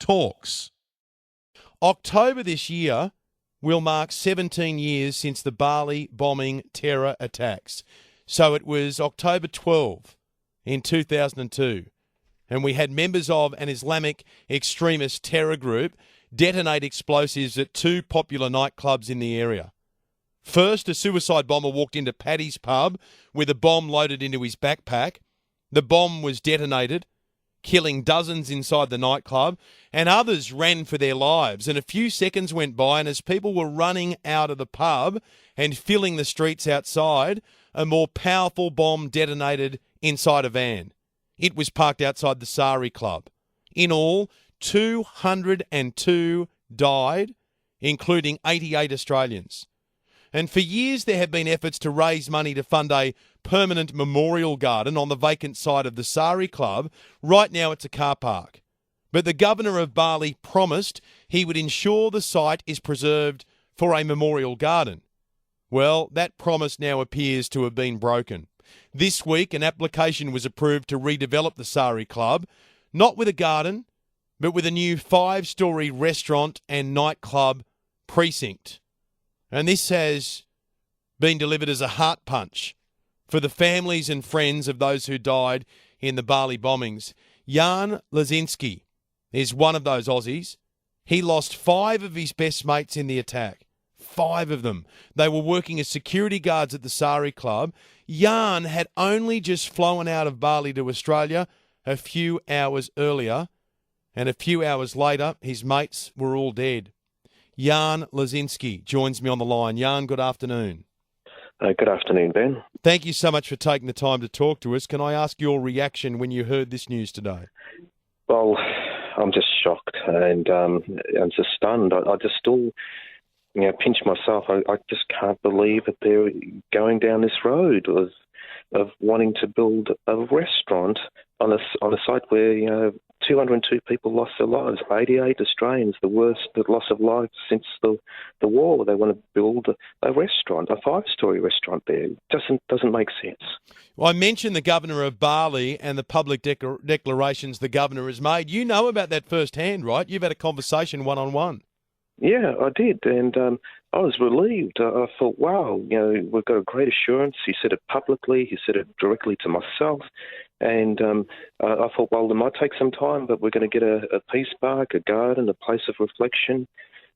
talks. October this year will mark 17 years since the Bali bombing terror attacks. So it was October 12 in 2002, and we had members of an Islamic extremist terror group detonate explosives at two popular nightclubs in the area. First, a suicide bomber walked into Paddy's pub with a bomb loaded into his backpack. The bomb was detonated, killing dozens inside the nightclub, and others ran for their lives. And a few seconds went by, and as people were running out of the pub and filling the streets outside, a more powerful bomb detonated inside a van. It was parked outside the Sari Club. In all, 202 died, including 88 Australians. And for years there have been efforts to raise money to fund a permanent memorial garden on the vacant site of the Sari Club. Right now it's a car park. But the Governor of Bali promised he would ensure the site is preserved for a memorial garden. Well, that promise now appears to have been broken. This week an application was approved to redevelop the Sari Club, not with a garden, but with a new 5-storey restaurant and nightclub precinct. And this has been delivered as a heart punch for the families and friends of those who died in the Bali bombings. Jan Laczynski is one of those Aussies. He lost 5 of his best mates in the attack. 5 of them. They were working as security guards at the Sari Club. Jan had only just flown out of Bali to Australia a few hours earlier, and a few hours later his mates were all dead. Jan Laczynski joins me on the line. Jan, good afternoon. Good afternoon, Ben. Thank you so much for taking the time to talk to us. Can I ask your reaction when you heard this news today? Well, I'm just shocked and I'm just stunned. I just still, pinch myself. I just can't believe that they're going down this road of wanting to build a restaurant on a site where 202 people lost their lives, 88 Australians, the worst loss of life since the war. They want to build a restaurant, a 5-storey restaurant there. It doesn't make sense. Well, I mentioned the Governor of Bali and the public declarations the Governor has made. You know about that firsthand, right? You've had a conversation one-on-one. Yeah, I did, and I was relieved. I thought, wow, we've got a great assurance. He said it publicly. He said it directly to myself. And I thought, well, it might take some time, but we're going to get a peace park, a garden, a place of reflection.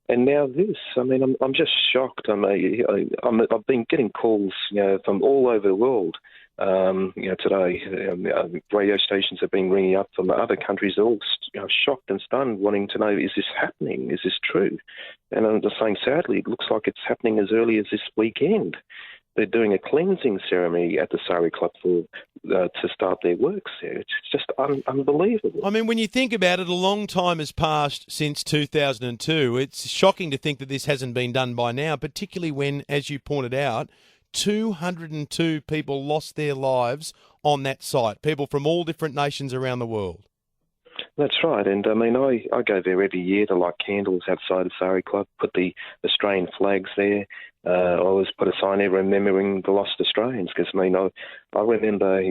And now this. I mean, I'm just shocked. I've been getting calls, from all over the world. Today, radio stations have been ringing up from other countries. They're all shocked and stunned, wanting to know, is this happening? Is this true? And I'm just saying, sadly, it looks like it's happening as early as this weekend. They're doing a cleansing ceremony at the Sari Club to start their works there. It's just unbelievable. I mean, when you think about it, a long time has passed since 2002. It's shocking to think that this hasn't been done by now, particularly when, as you pointed out, 202 people lost their lives on that site, people from all different nations around the world. That's right, and I mean, I go there every year to light candles outside the Sari Club, put the Australian flags there. I always put a sign there remembering the lost Australians, because I remember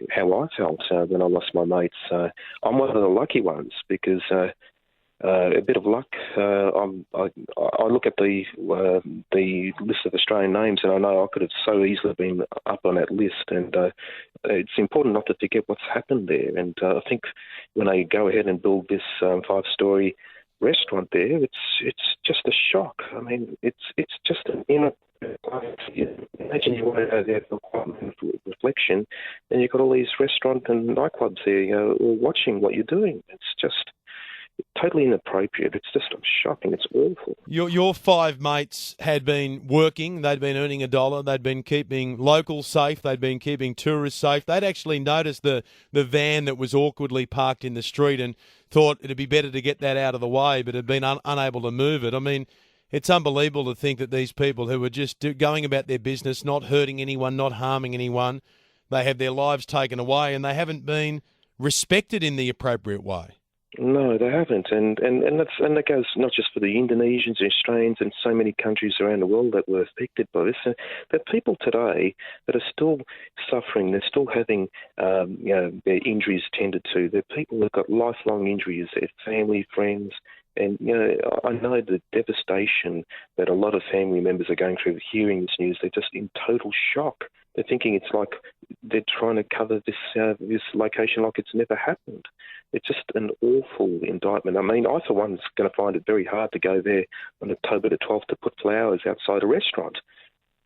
how I felt when I lost my mates. I'm one of the lucky ones because a bit of luck. I look at the list of Australian names, and I know I could have so easily been up on that list. And it's important not to forget what's happened there. And I think when they go ahead and build this 5-storey restaurant there, it's just a shock. I mean, it's just an imagine you want to go there for reflection, and you've got all these restaurants and nightclubs there, all watching what you're doing. It's just totally inappropriate. It's just shocking. It's awful. Your 5 mates had been working. They'd been earning $1. They'd been keeping locals safe. They'd been keeping tourists safe. They'd actually noticed the van that was awkwardly parked in the street and thought it'd be better to get that out of the way, but had been unable to move it. I mean, it's unbelievable to think that these people who were just going about their business, not hurting anyone, not harming anyone, they have their lives taken away and they haven't been respected in the appropriate way. No, they haven't, and that goes not just for the Indonesians, the Australians, and so many countries around the world that were affected by this. There are people today that are still suffering. They're still having, their injuries tended to. There are people who've got lifelong injuries. Their family, friends, and I know the devastation that a lot of family members are going through hearing this news. They're just in total shock. They're thinking it's like they're trying to cover this location like it's never happened. It's just an awful indictment. I mean, I, for one, is going to find it very hard to go there on October the 12th to put flowers outside a restaurant.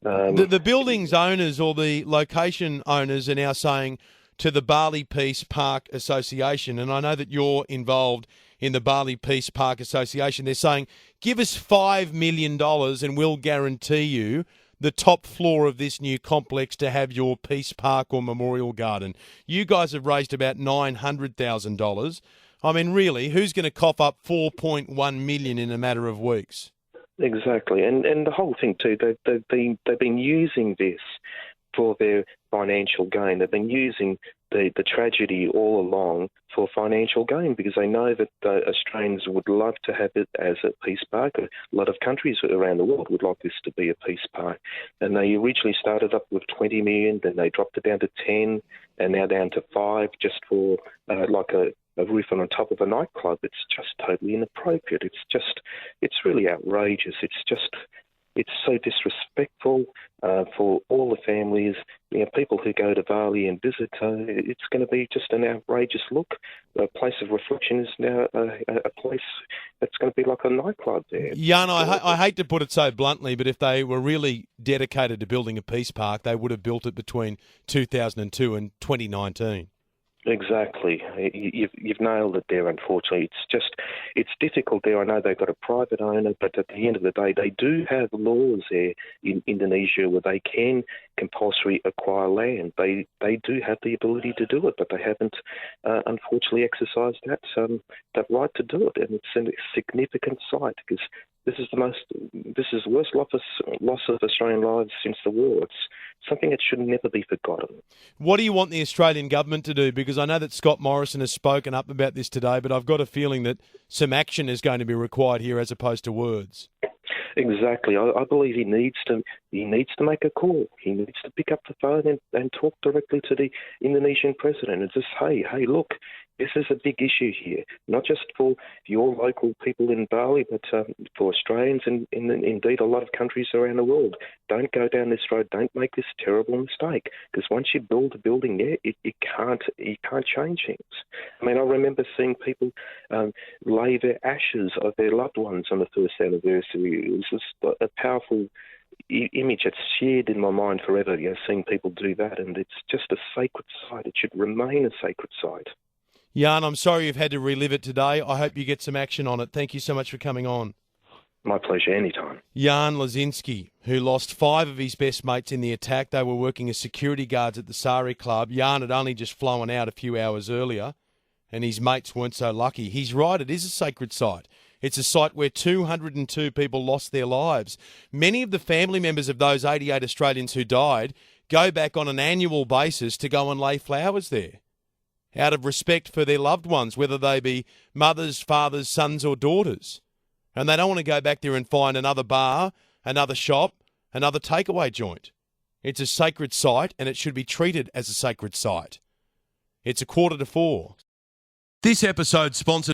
The building's owners or the location owners are now saying to the Bali Peace Park Association, and I know that you're involved in the Bali Peace Park Association, they're saying, give us $5 million and we'll guarantee you the top floor of this new complex to have your Peace Park or Memorial Garden. You guys have raised about $900,000. I mean, really, who's going to cough up $4.1 million in a matter of weeks? Exactly, and the whole thing too. They've been using this for their financial gain. They've been using the tragedy all along for financial gain because they know that Australians would love to have it as a peace park. A lot of countries around the world would like this to be a peace park. And they originally started up with 20 million, then they dropped it down to 10, and now down to 5 just for like a roof on top of a nightclub. It's just totally inappropriate. It's really outrageous. It's so disrespectful for all the families. People who go to Bali and visit, it's going to be just an outrageous look. A place of reflection is now a place that's going to be like a nightclub there. Jan, I hate to put it so bluntly, but if they were really dedicated to building a peace park, they would have built it between 2002 and 2019. Exactly. You've nailed it there, unfortunately. It's difficult there. I know they've got a private owner, but at the end of the day, they do have laws there in Indonesia where they can compulsory acquire land. They do have the ability to do it, but they haven't, unfortunately, exercised that right to do it. And it's a significant site because this is the worst loss of Australian lives since the war. It's something that should never be forgotten. What do you want the Australian government to do? Because I know that Scott Morrison has spoken up about this today, but I've got a feeling that some action is going to be required here as opposed to words. Exactly. I believe he needs to make a call. He needs to pick up the phone and talk directly to the Indonesian president and just, hey, look, this is a big issue here, not just for your local people in Bali, but for Australians and indeed a lot of countries around the world. Don't go down this road. Don't make this terrible mistake. Because once you build a building there, you can't change things. I mean, I remember seeing people lay their ashes of their loved ones on the first anniversary. It was just a powerful image that's shared in my mind forever, seeing people do that. And it's just a sacred site. It should remain a sacred site. Jan, I'm sorry you've had to relive it today. I hope you get some action on it. Thank you so much for coming on. My pleasure, anytime. Jan Laczynski, who lost 5 of his best mates in the attack. They were working as security guards at the Sari Club. Jan had only just flown out a few hours earlier, and his mates weren't so lucky. He's right, it is a sacred site. It's a site where 202 people lost their lives. Many of the family members of those 88 Australians who died go back on an annual basis to go and lay flowers there, out of respect for their loved ones, whether they be mothers, fathers, sons or daughters. And they don't want to go back there and find another bar, another shop, another takeaway joint. It's a sacred site and it should be treated as a sacred site. It's 3:45. This episode sponsored